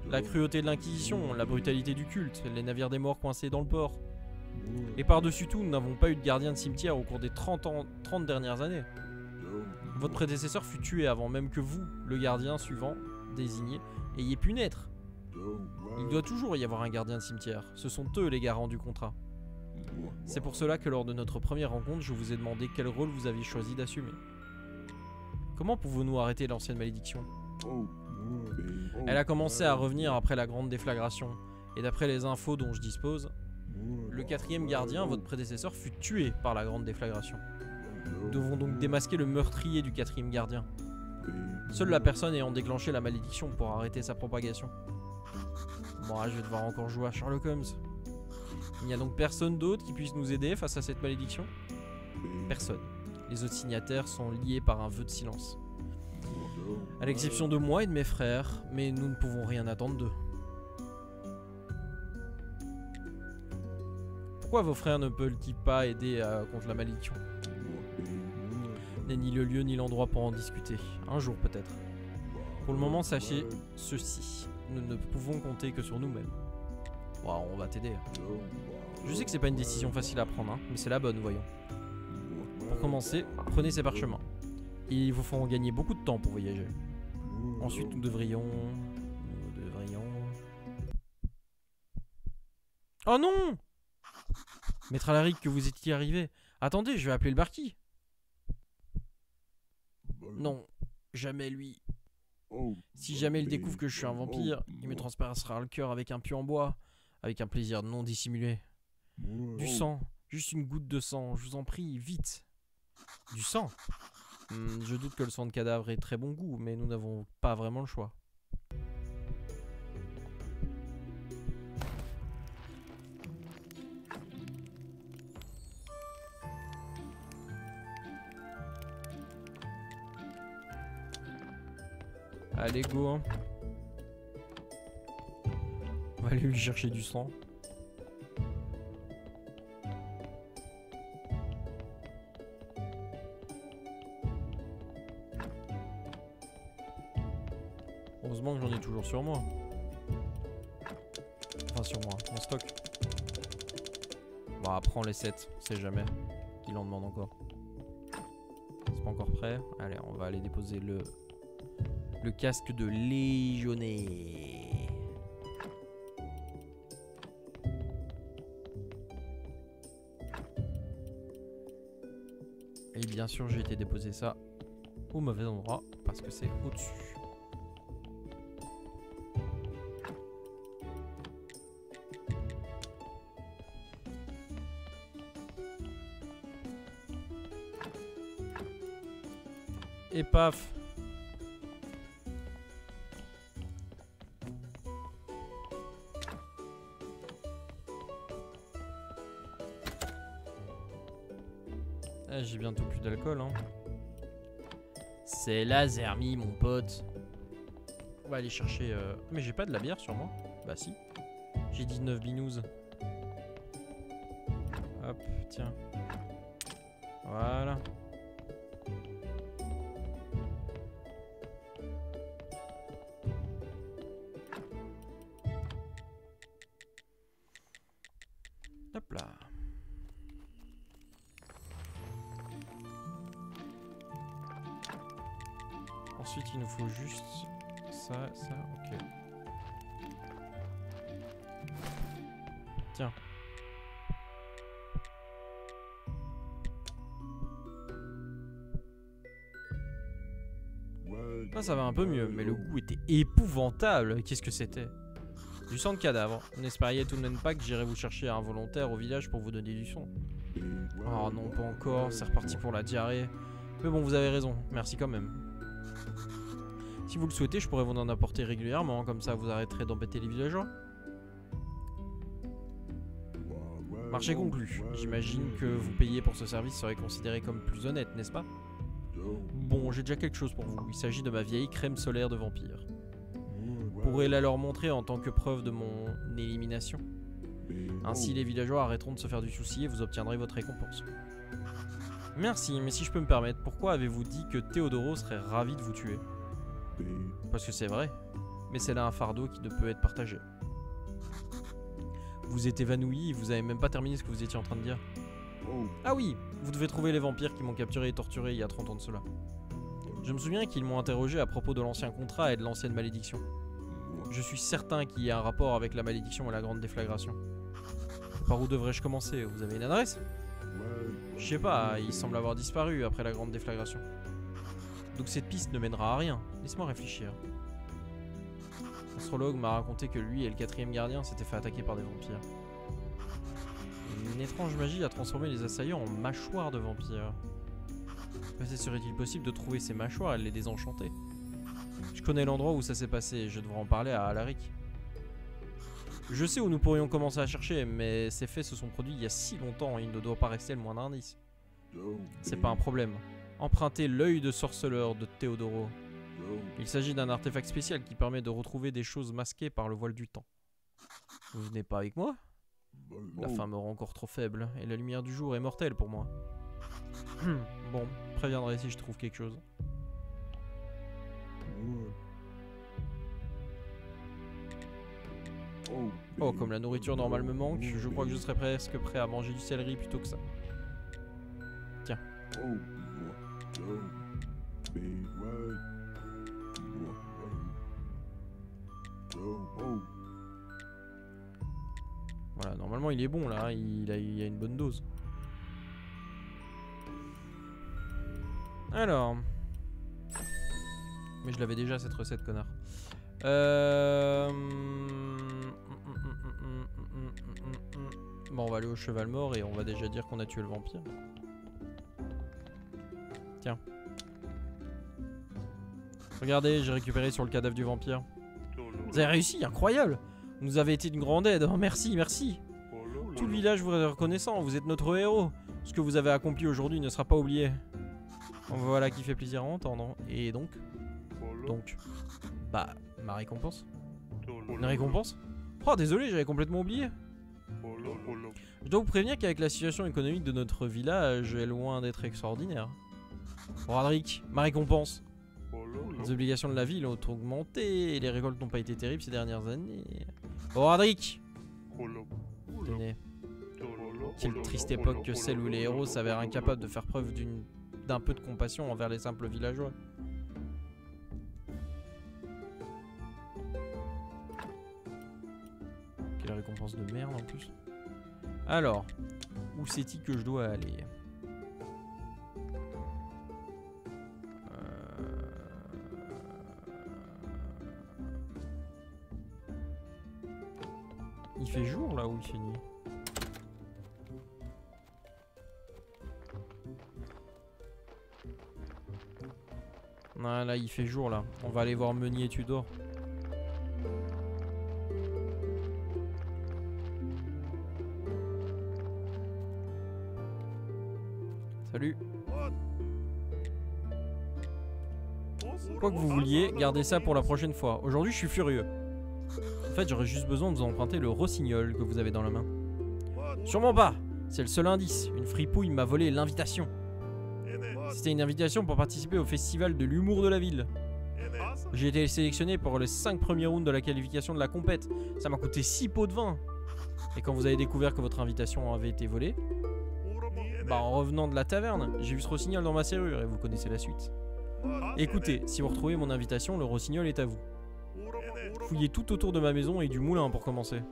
La cruauté de l'Inquisition, la brutalité du culte, les navires des morts coincés dans le port. Et par-dessus tout, nous n'avons pas eu de gardien de cimetière au cours des 30 dernières années. Votre prédécesseur fut tué avant même que vous, le gardien suivant, désigné, ayez pu naître. Il doit toujours y avoir un gardien de cimetière. Ce sont eux les garants du contrat. C'est pour cela que lors de notre première rencontre, je vous ai demandé quel rôle vous aviez choisi d'assumer. Comment pouvons-nous arrêter l'ancienne malédiction? Elle a commencé à revenir après la grande déflagration, et d'après les infos dont je dispose, le 4e gardien, votre prédécesseur, fut tué par la grande déflagration. Nous devons donc démasquer le meurtrier du 4e gardien. Seule la personne ayant déclenché la malédiction pourra arrêter sa propagation. Bon, je vais devoir encore jouer à Sherlock Holmes. Il n'y a donc personne d'autre qui puisse nous aider face à cette malédiction? Personne. Les autres signataires sont liés par un vœu de silence. À l'exception de moi et de mes frères, mais nous ne pouvons rien attendre d'eux. Pourquoi vos frères ne peuvent-ils pas aider contre la malédiction? N'est ni le lieu ni l'endroit pour en discuter. Un jour peut-être. Pour le moment, sachez ceci. Nous ne pouvons compter que sur nous-mêmes. Bon, on va t'aider. Je sais que c'est pas une décision facile à prendre, hein, mais c'est la bonne, voyons. Pour commencer, prenez ces parchemins. Ils vous feront gagner beaucoup de temps pour voyager. Ensuite, nous devrions... Oh non! Maître Alaric, que vous étiez arrivé. Attendez, je vais appeler le barquis. Non, jamais lui. Si jamais il découvre que je suis un vampire, il me transpercera le cœur avec un pieu en bois, avec un plaisir non dissimulé. Du sang, juste une goutte de sang, je vous en prie, vite. Du sang? Je doute que le sang de cadavre ait très bon goût, mais nous n'avons pas vraiment le choix. Allez, go, hein. On va aller lui chercher du sang. Heureusement que j'en ai toujours sur moi. Enfin, sur moi, en stock. Bah, prends les 7, on sait jamais. Qu'il en demande encore. C'est pas encore prêt. Allez, on va aller déposer le casque de légionnaire. Et bien sûr, j'ai été déposer ça au mauvais endroit parce que c'est au-dessus. Et paf! Ah, j'ai bientôt plus d'alcool, hein. C'est la zermie, mon pote. On va aller chercher... Mais j'ai pas de la bière sur moi. Bah si. J'ai 19 binous. Hop, tiens. Voilà. Hop là. Ensuite, il nous faut juste ça, ok. Tiens. Là ça va un peu mieux, mais le goût était épouvantable. Qu'est-ce que c'était? Du sang de cadavre. N'espériez tout de même pas que j'irais vous chercher un volontaire au village pour vous donner du sang. Oh non, pas encore, c'est reparti pour la diarrhée. Mais bon, vous avez raison, merci quand même. Si vous le souhaitez, je pourrais vous en apporter régulièrement, comme ça vous arrêterez d'embêter les villageois. Marché conclu. J'imagine que vous payer pour ce service serait considéré comme plus honnête, n'est-ce pas? Bon, j'ai déjà quelque chose pour vous. Il s'agit de ma vieille crème solaire de vampire. Vous pourrez la leur montrer en tant que preuve de mon élimination. Ainsi, les villageois arrêteront de se faire du souci et vous obtiendrez votre récompense. Merci, mais si je peux me permettre, pourquoi avez-vous dit que Théodoro serait ravi de vous tuer? Parce que c'est vrai, mais c'est là un fardeau qui ne peut être partagé. Vous êtes évanoui, vous avez même pas terminé ce que vous étiez en train de dire. Ah oui, vous devez trouver les vampires qui m'ont capturé et torturé il y a 30 ans de cela. Je me souviens qu'ils m'ont interrogé à propos de l'ancien contrat et de l'ancienne malédiction. Je suis certain qu'il y a un rapport avec la malédiction et la grande déflagration. Par où devrais-je commencer? Vous avez une adresse? Je sais pas, il semble avoir disparu après la grande déflagration. Donc cette piste ne mènera à rien. Laisse-moi réfléchir. L'astrologue m'a raconté que lui et le 4e gardien s'étaient fait attaquer par des vampires. Une étrange magie a transformé les assaillants en mâchoires de vampires. Peut-être serait-il possible de trouver ces mâchoires et de les désenchanter. Je connais l'endroit où ça s'est passé et je devrais en parler à Alaric. Je sais où nous pourrions commencer à chercher, mais ces faits se sont produits il y a si longtemps, il ne doit pas rester le moindre indice. C'est pas un problème. Empruntez l'œil de sorceleur de Théodoro. Il s'agit d'un artefact spécial qui permet de retrouver des choses masquées par le voile du temps. Vous venez pas avec moi? La faim me rend encore trop faible, et la lumière du jour est mortelle pour moi. Bon, préviendrai si je trouve quelque chose. Oh, comme la nourriture normale me manque, je crois que je serais presque prêt à manger du céleri plutôt que ça. Tiens. Voilà, normalement il est bon là, il a une bonne dose. Alors. Mais je l'avais déjà cette recette, connard. Bon, on va aller au cheval mort et on va déjà dire qu'on a tué le vampire. Tiens. Regardez, j'ai récupéré sur le cadavre du vampire. Vous avez réussi, incroyable! Vous nous avez été d'une grande aide. Oh, merci, merci. Tout le village vous est reconnaissant, vous êtes notre héros. Ce que vous avez accompli aujourd'hui ne sera pas oublié. Voilà qui fait plaisir à entendre. Et donc? Bah, ma récompense. Une récompense? Oh, désolé, j'avais complètement oublié. Je dois vous prévenir qu'avec la situation économique de notre village, elle est loin d'être extraordinaire. Roderick, ma récompense. Les obligations de la ville ont augmenté et les récoltes n'ont pas été terribles ces dernières années. Roderick! Tenez. Quelle triste époque que celle où les héros s'avèrent incapables de faire preuve d'un peu de compassion envers les simples villageois. Quelle récompense de merde en plus. Alors, où c'est-il que je dois aller? Il fait jour là ou il fait nuit? Non, là il fait jour là. On va aller voir Meunier et Tudor. Salut. Quoi que vous vouliez, gardez ça pour la prochaine fois. Aujourd'hui je suis furieux. En fait j'aurais juste besoin de vous emprunter le rossignol que vous avez dans la main. Sûrement pas. C'est le seul indice. Une fripouille m'a volé l'invitation. C'était une invitation pour participer au festival de l'humour de la ville. J'ai été sélectionné pour les 5 premiers rounds de la qualification de la compète. Ça m'a coûté 6 pots de vin. Et quand vous avez découvert que votre invitation avait été volée, bah en revenant de la taverne, j'ai vu ce rossignol dans ma serrure et vous connaissez la suite. Écoutez, si vous retrouvez mon invitation, le rossignol est à vous. Fouillez tout autour de ma maison et du moulin pour commencer.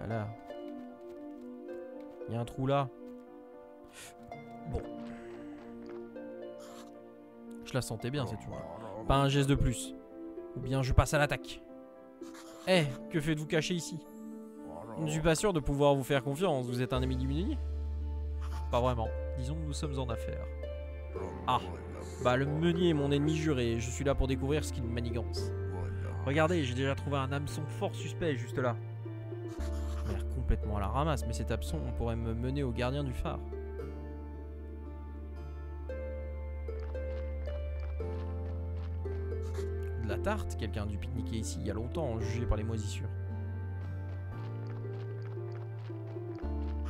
Bah là. Il y a un trou là. Bon. Je la sentais bien, c'est tout. Pas un geste de plus. Ou bien je passe à l'attaque. Eh, que faites-vous cacher ici? Je ne suis pas sûr de pouvoir vous faire confiance. Vous êtes un ami du meunier? Pas vraiment. Disons que nous sommes en affaires. Ah. Bah le meunier est mon ennemi juré. Je suis là pour découvrir ce qu'il manigance. Regardez, j'ai déjà trouvé un hameçon fort suspect juste là. Il a l'air complètement à la ramasse, mais cet hameçon pourrait me mener au gardien du phare. De la tarte? Quelqu'un a dû pique-niquer ici il y a longtemps, jugé par les moisissures.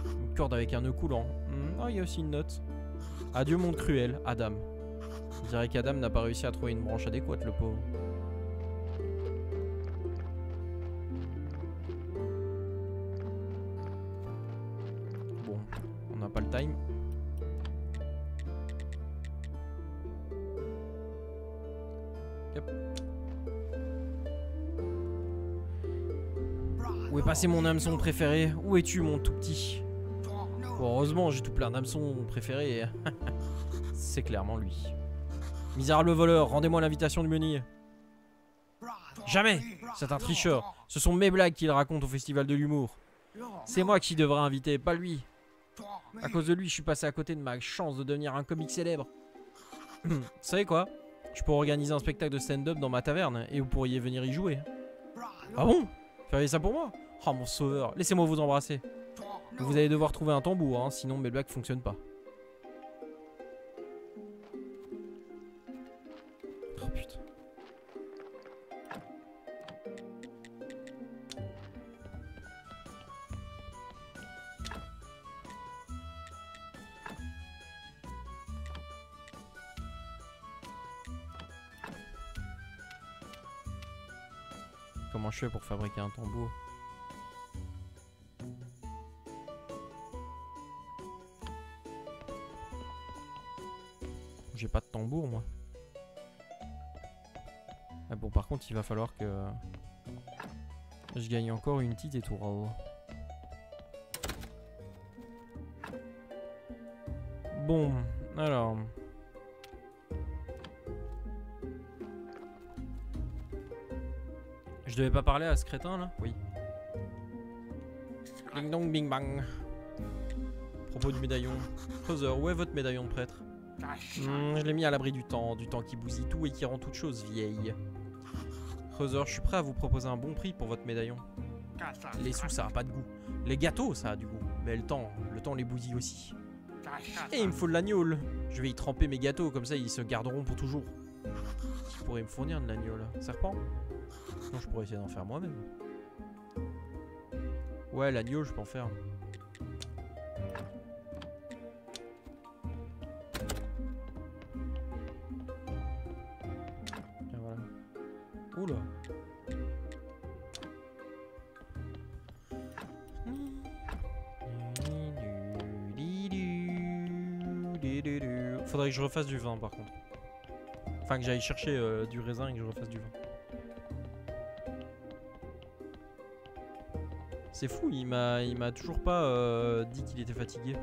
Une corde avec un nœud coulant. Oh, il y a aussi une note. Adieu monde cruel, Adam. Je dirais qu'Adam n'a pas réussi à trouver une branche adéquate, le pauvre. Bon, on n'a pas le time. Yep. Où est passé mon hameçon préféré? Où es-tu, mon tout petit? Bon, heureusement, j'ai tout plein d'hameçons préférés. C'est clairement lui. Misérable voleur, rendez-moi l'invitation du meunier. Jamais! C'est un tricheur. Ce sont mes blagues qu'il raconte au festival de l'humour. C'est moi qui devrais inviter, pas lui. À cause de lui, je suis passé à côté de ma chance de devenir un comique célèbre. Vous savez quoi? Je pourrais organiser un spectacle de stand-up dans ma taverne et vous pourriez venir y jouer. Ah bon? Feriez ça pour moi? Oh mon sauveur, laissez-moi vous embrasser. Vous allez devoir trouver un tambour, hein, sinon mes blagues fonctionnent pas. Oh putain. Comment je fais pour fabriquer un tambour? J'ai pas de tambour moi. Ah bon, par contre il va falloir que je gagne encore une petite étoile. Bon, alors je devais pas parler à ce crétin là? Oui. Ding dong bing bang. Propos du médaillon. Creuser, où est votre médaillon de prêtre? Je l'ai mis à l'abri du temps qui bousille tout et qui rend toute chose vieille. Creuser, je suis prêt à vous proposer un bon prix pour votre médaillon. Les sous, ça a pas de goût. Les gâteaux, ça a du goût. Mais le temps les bousille aussi. Et il me faut de l'agneau. Je vais y tremper mes gâteaux, comme ça ils se garderont pour toujours. Qui pourrait me fournir de l'agneau là? Serpent? Sinon je pourrais essayer d'en faire moi-même. Ouais, l'agneau, je peux en faire. Et voilà. Oula. Faudrait que je refasse du vin par contre. Enfin que j'aille chercher du raisin et que je refasse du vin. C'est fou, il m'a toujours pas dit qu'il était fatigué.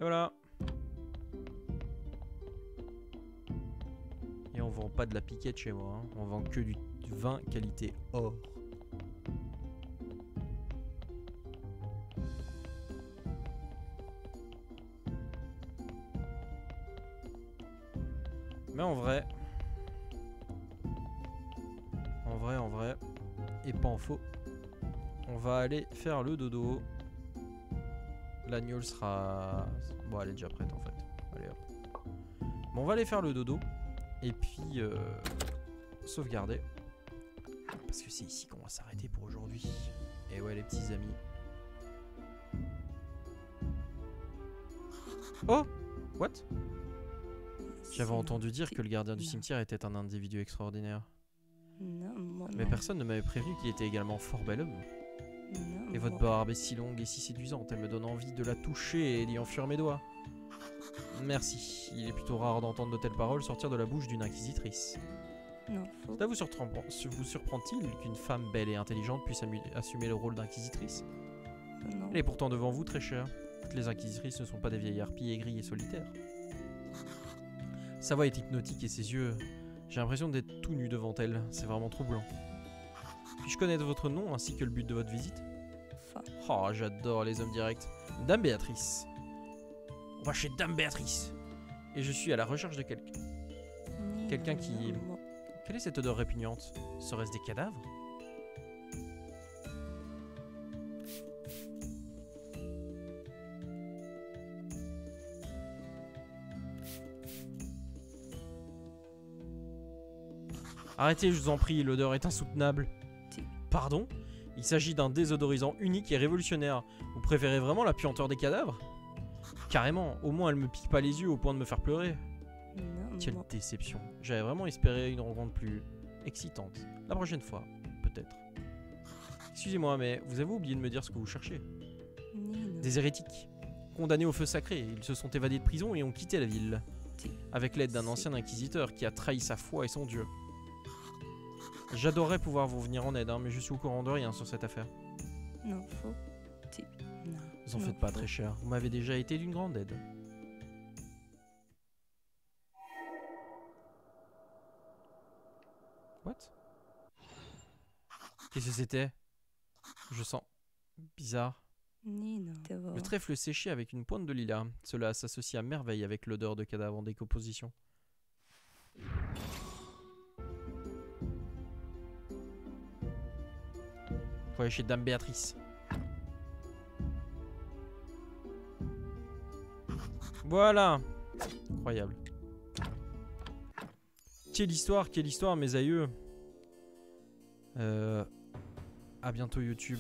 Et voilà. Et on vend pas de la piquette chez moi, hein. On vend que du vin qualité or. Mais en vrai, et pas en faux, on va aller faire le dodo. L'agneau sera... Bon, elle est déjà prête en fait. Allez hop. Bon, on va aller faire le dodo. Et puis, sauvegarder. Parce que c'est ici qu'on va s'arrêter pour aujourd'hui. Et ouais, les petits amis. Oh! What? J'avais entendu dire que le gardien du cimetière était un individu extraordinaire. Mais personne ne m'avait prévenu qu'il était également fort bel homme. Et votre barbe est si longue et si séduisante, elle me donne envie de la toucher et d'y enfuir mes doigts. Merci. Il est plutôt rare d'entendre de telles paroles sortir de la bouche d'une inquisitrice. Non, faux. Cela vous surprend-il qu'une femme belle et intelligente puisse assumer le rôle d'inquisitrice? Non. Elle est pourtant devant vous, très chère. Toutes les inquisitrices ne sont pas des vieilles harpies aigries et solitaires. Sa voix est hypnotique et ses yeux... J'ai l'impression d'être tout nu devant elle. C'est vraiment troublant. Puis-je connaître votre nom ainsi que le but de votre visite? Oh, j'adore les hommes directs. Dame Béatrice. On va chez Dame Béatrice. Et je suis à la recherche de quelqu'un. Quelqu'un qui... Quelle est cette odeur répugnante? Serait-ce des cadavres? Arrêtez, je vous en prie, l'odeur est insoutenable. Pardon? Il s'agit d'un désodorisant unique et révolutionnaire. Vous préférez vraiment la puanteur des cadavres? Carrément, au moins elle me pique pas les yeux au point de me faire pleurer. Quelle déception. J'avais vraiment espéré une rencontre plus excitante. La prochaine fois, peut-être. Excusez-moi, mais vous avez oublié de me dire ce que vous cherchez. Des hérétiques. Condamnés au feu sacré, ils se sont évadés de prison et ont quitté la ville. Avec l'aide d'un ancien inquisiteur qui a trahi sa foi et son dieu. J'adorerais pouvoir vous venir en aide, hein, mais je suis au courant de rien sur cette affaire. Non, faux. Non. Vous en faites pas, très cher. Vous m'avez déjà été d'une grande aide. What? Qu'est-ce que c'était? Je sens bizarre. Le trèfle séché avec une pointe de lilas. Cela s'associe à merveille avec l'odeur de cadavre en décomposition. Faut aller chez Dame Béatrice. Voilà. Incroyable. Quelle histoire, mes aïeux. À bientôt YouTube.